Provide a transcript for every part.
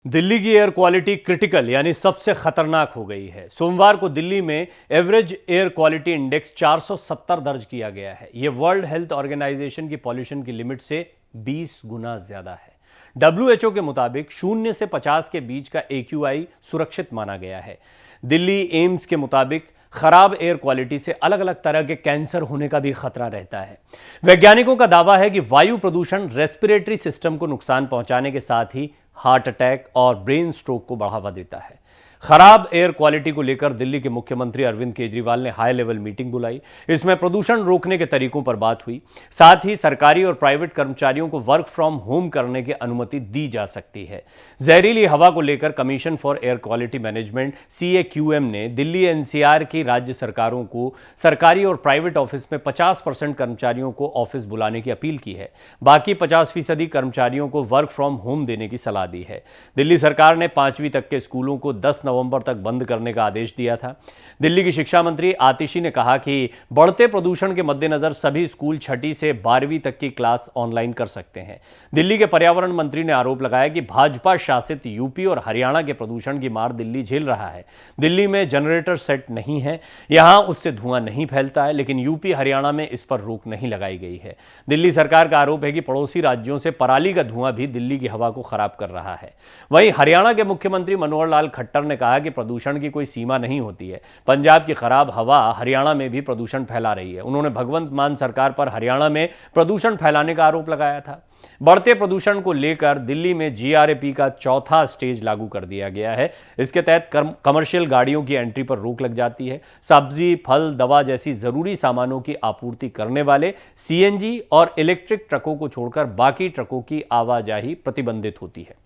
दिल्ली की air quality critical यानी सबसे खतरनाक हो गई है। सोमवार को दिल्ली में एवरेज एयर क्वालिटी इंडेक्स 470 दर्ज किया गया है। यह वर्ल्ड हेल्थ ऑर्गेनाइजेशन की पॉल्यूशन की लिमिट से 20 गुना ज्यादा है। WHO के मुताबिक 0 से 50 के बीच का AQI सुरक्षित माना गया है। दिल्ली एम्स के मुताबिक खराब एयर क्वालिटी से अलग अलग तरह के कैंसर होने का भी खतरा रहता है। वैज्ञानिकों का दावा है कि वायु प्रदूषण रेस्पिरेटरी सिस्टम को नुकसान पहुंचाने के साथ ही हार्ट अटैक और ब्रेन स्ट्रोक को बढ़ावा देता है। खराब एयर क्वालिटी को लेकर दिल्ली के मुख्यमंत्री अरविंद केजरीवाल ने हाई लेवल मीटिंग बुलाई। इसमें प्रदूषण रोकने के तरीकों पर बात हुई। साथ ही सरकारी और प्राइवेट कर्मचारियों को वर्क फ्रॉम होम करने की अनुमति दी जा सकती है। जहरीली हवा को लेकर commission for air quality management CAQM ने दिल्ली NCR की राज्य सरकारों को सरकारी और प्राइवेट ऑफिस में 50% कर्मचारियों को ऑफिस बुलाने की अपील की है। बाकी 50% कर्मचारियों को वर्क फ्रॉम होम देने की सलाह दी है। दिल्ली सरकार ने 5वीं तक के स्कूलों को 10 नवंबर तक बंद करने का आदेश दिया था। दिल्ली की शिक्षा मंत्री आतिशी ने कहा कि बढ़ते प्रदूषण के मद्देनजर सभी स्कूल 6ठी से 12वीं तक की क्लास ऑनलाइन कर सकते हैं। दिल्ली के पर्यावरण मंत्री ने आरोप लगाया कि भाजपा शासित यूपी और हरियाणा के प्रदूषण की मार दिल्ली झेल रहा है। दिल्ली में जनरेटर सेट नहीं है, यहां उससे धुआं नहीं फैलता है, लेकिन यूपी हरियाणा में इस पर रोक नहीं लगाई गई है। दिल्ली सरकार का आरोप है कि पड़ोसी राज्यों से पराली का धुआं भी दिल्ली की हवा को खराब कर रहा है। वहीं हरियाणा के मुख्यमंत्री मनोहर लाल खट्टर ने कहा कि प्रदूषण की कोई सीमा नहीं होती है। पंजाब की खराब हवा हरियाणा में भी प्रदूषण फैला रही है। उन्होंने भगवंत मान सरकार पर हरियाणा में प्रदूषण फैलाने का आरोप लगाया था। बढ़ते प्रदूषण को लेकर दिल्ली में GRAP का चौथा स्टेज लागू कर दिया गया है। इसके तहत कमर्शियल गाड़ियों की एंट्री पर रोक लग जाती है। सब्जी, फल, दवा जैसी जरूरी सामानों की आपूर्ति करने वाले CNG और इलेक्ट्रिक ट्रकों को छोड़कर बाकी ट्रकों की आवाजाही प्रतिबंधित होती है।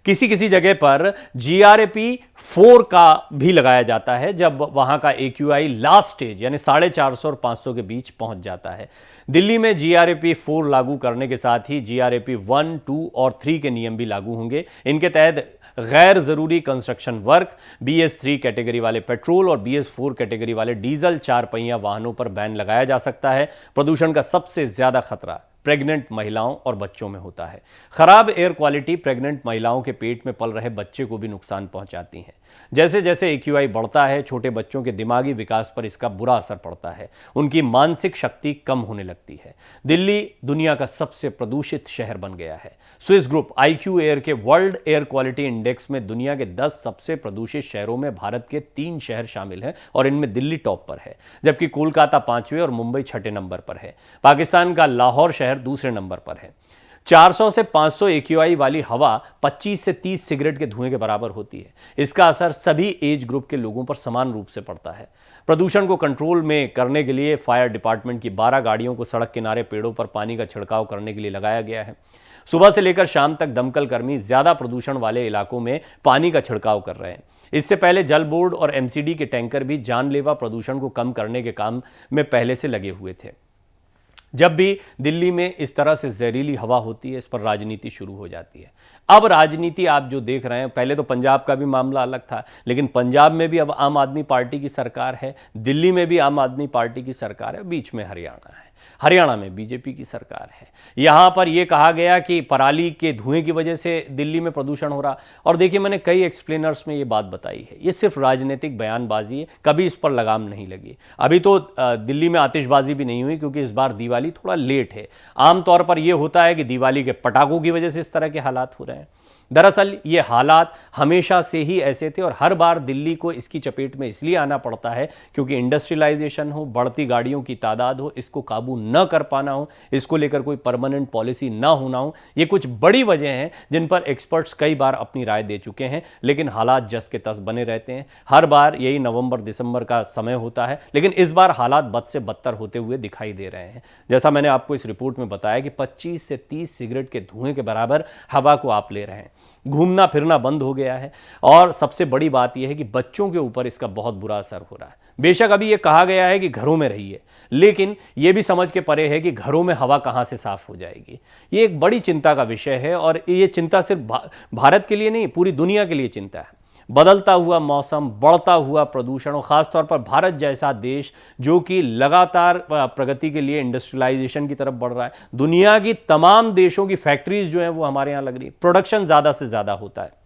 किसी किसी जगह पर GRAP 4 का भी लगाया जाता है, जब वहां का AQI लास्ट स्टेज यानी 450 और 500 के बीच पहुंच जाता है। दिल्ली में GRAP 4 लागू करने के साथ ही GRAP 1, 2 और 3 के नियम भी लागू होंगे। इनके तहत गैर जरूरी कंस्ट्रक्शन वर्क, BS3 कैटेगरी वाले पेट्रोल और BS4 कैटेगरी वाले डीजल 4 पहिया वाहनों पर बैन लगाया जा सकता है। प्रदूषण का सबसे ज्यादा खतरा प्रेग्नेंट महिलाओं और बच्चों में होता है। खराब एयर क्वालिटी प्रेग्नेंट महिलाओं के पेट में पल रहे बच्चे को भी नुकसान पहुंचाती है। जैसे जैसे AQI बढ़ता है, छोटे बच्चों के दिमागी विकास पर इसका बुरा असर पड़ता है। उनकी मानसिक शक्ति कम होने लगती है। दिल्ली दुनिया का सबसे प्रदूषित शहर बन गया है। स्विस ग्रुप IQ एयर के वर्ल्ड एयर क्वालिटी इंडेक्स में दुनिया के 10 सबसे प्रदूषित शहरों में भारत के 3 शहर शामिल हैं और इनमें दिल्ली टॉप पर है, जबकि कोलकाता 5वें और मुंबई 6ठे नंबर पर है। पाकिस्तान का लाहौर शहर दूसरे नंबर पर है। 400 से 500 AQI वाली हवा 25 से 30 सिगरेट के धुएं के बराबर होती है। इसका असर सभी एज ग्रुप के लोगों पर समान रूप से पड़ता है। प्रदूषण को कंट्रोल में करने के लिए फायर डिपार्टमेंट की 12 गाड़ियों को सड़क किनारे पेड़ों पर पानी का छिड़काव करने के लिए लगाया गया है। सुबह से लेकर शाम तक दमकल कर्मी ज्यादा प्रदूषण वाले इलाकों में पानी का छिड़काव कर रहे हैं। इससे पहले जल बोर्ड और MCD के टैंकर भी जानलेवा प्रदूषण को कम करने के काम में पहले से लगे हुए थे। जब भी दिल्ली में इस तरह से जहरीली हवा होती है, इस पर राजनीति शुरू हो जाती है। अब राजनीति आप जो देख रहे हैं, पहले तो पंजाब का भी मामला अलग था, लेकिन पंजाब में भी अब आम आदमी पार्टी की सरकार है, दिल्ली में भी आम आदमी पार्टी की सरकार है, बीच में हरियाणा है, हरियाणा में BJP की सरकार है। यहां पर यह कहा गया कि पराली के धुएं की वजह से दिल्ली में प्रदूषण हो रहा। और देखिए, मैंने कई एक्सप्लेनर्स में यह बात बताई है, यह सिर्फ राजनीतिक बयानबाजी है, कभी इस पर लगाम नहीं लगी। अभी तो दिल्ली में आतिशबाजी भी नहीं हुई, क्योंकि इस बार दिवाली थोड़ा लेट है। आमतौर पर यह होता है कि दिवाली के पटाखों की वजह से इस तरह के हालात हो रहे हैं। दरअसल ये हालात हमेशा से ही ऐसे थे और हर बार दिल्ली को इसकी चपेट में इसलिए आना पड़ता है क्योंकि इंडस्ट्रियलाइजेशन हो, बढ़ती गाड़ियों की तादाद हो, इसको काबू न कर पाना हो, इसको लेकर कोई परमानेंट पॉलिसी ना होना हो। ये कुछ बड़ी वजह हैं जिन पर एक्सपर्ट्स कई बार अपनी राय दे चुके हैं, लेकिन हालात जस के तस बने रहते हैं। हर बार यही नवंबर दिसंबर का समय होता है, लेकिन इस बार हालात बद से बदतर होते हुए दिखाई दे रहे हैं। जैसा मैंने आपको इस रिपोर्ट में बताया कि 25 से 30 सिगरेट के धुएं के बराबर हवा को आप ले रहे हैं। घूमना फिरना बंद हो गया है और सबसे बड़ी बात यह है कि बच्चों के ऊपर इसका बहुत बुरा असर हो रहा है। बेशक अभी यह कहा गया है कि घरों में रहिए, लेकिन यह भी समझ के परे है कि घरों में हवा कहां से साफ हो जाएगी। यह एक बड़ी चिंता का विषय है और यह चिंता सिर्फ भारत के लिए नहीं, पूरी दुनिया के लिए चिंता है। बदलता हुआ मौसम, बढ़ता हुआ प्रदूषण और ख़ासतौर पर भारत जैसा देश जो कि लगातार प्रगति के लिए इंडस्ट्रियलाइजेशन की तरफ बढ़ रहा है। दुनिया की तमाम देशों की फैक्ट्रीज जो हैं वो हमारे यहाँ लग रही है, प्रोडक्शन ज़्यादा से ज़्यादा होता है।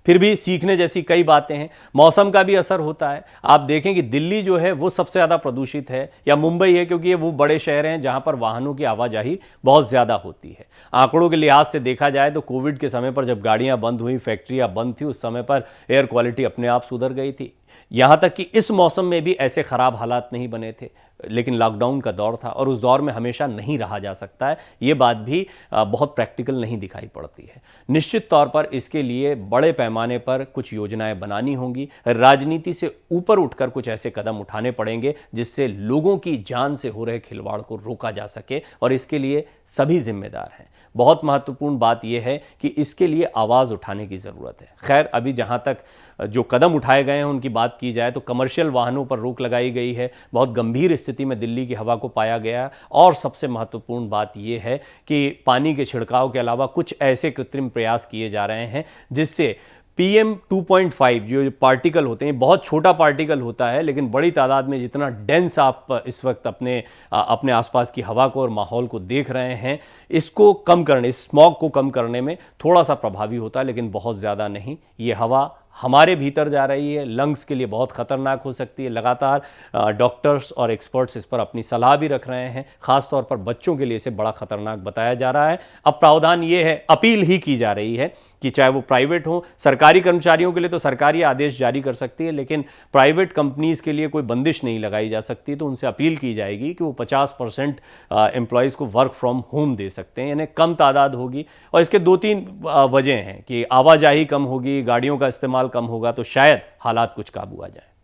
फिर भी सीखने जैसी कई बातें हैं। मौसम का भी असर होता है। आप देखें कि दिल्ली जो है वो सबसे ज़्यादा प्रदूषित है, या मुंबई है, क्योंकि ये वो बड़े शहर हैं जहां पर वाहनों की आवाजाही बहुत ज़्यादा होती है। आंकड़ों के लिहाज से देखा जाए तो कोविड के समय पर जब गाड़ियां बंद हुई, फैक्ट्रियां बंद थी, उस समय पर एयर क्वालिटी अपने आप सुधर गई थी। यहां तक कि इस मौसम में भी ऐसे खराब हालात नहीं बने थे, लेकिन लॉकडाउन का दौर था और उस दौर में हमेशा नहीं रहा जा सकता है। ये बात भी बहुत प्रैक्टिकल नहीं दिखाई पड़ती है। निश्चित तौर पर इसके लिए बड़े पैमाने पर कुछ योजनाएं बनानी होंगी। राजनीति से ऊपर उठकर कुछ ऐसे कदम उठाने पड़ेंगे जिससे लोगों की जान से हो रहे खिलवाड़ को रोका जा सके, और इसके लिए सभी जिम्मेदार हैं। बहुत महत्वपूर्ण बात यह है कि इसके लिए आवाज़ उठाने की ज़रूरत है। खैर, अभी जहाँ तक जो कदम उठाए गए हैं उनकी बात की जाए तो कमर्शियल वाहनों पर रोक लगाई गई है। बहुत गंभीर स्थिति में दिल्ली की हवा को पाया गया। और सबसे महत्वपूर्ण बात यह है कि पानी के छिड़काव के अलावा कुछ ऐसे कृत्रिम प्रयास किए जा रहे हैं जिससे PM 2.5 जो पार्टिकल होते हैं, बहुत छोटा पार्टिकल होता है लेकिन बड़ी तादाद में जितना डेंस आप इस वक्त अपने आसपास की हवा को और माहौल को देख रहे हैं, इसको कम करने, इस स्मॉग को कम करने में थोड़ा सा प्रभावी होता है, लेकिन बहुत ज़्यादा नहीं। ये हवा हमारे भीतर जा रही है, लंग्स के लिए बहुत खतरनाक हो सकती है। लगातार डॉक्टर्स और एक्सपर्ट्स इस पर अपनी सलाह भी रख रहे हैं। खासतौर पर बच्चों के लिए इसे बड़ा खतरनाक बताया जा रहा है। अब प्रावधान ये है, अपील ही की जा रही है कि चाहे वो प्राइवेट हो, सरकारी कर्मचारियों के लिए तो सरकारी आदेश जारी कर सकती है, लेकिन प्राइवेट कंपनीज के लिए कोई बंदिश नहीं लगाई जा सकती। तो उनसे अपील की जाएगी कि वो 50% एम्प्लॉयज़ को वर्क फ्रॉम होम दे सकते हैं, यानी कम तादाद होगी। और इसके 2-3 वजह हैं कि आवाजाही कम होगी, गाड़ियों का इस्तेमाल कम होगा, तो शायद हालात कुछ काबू आ जाए।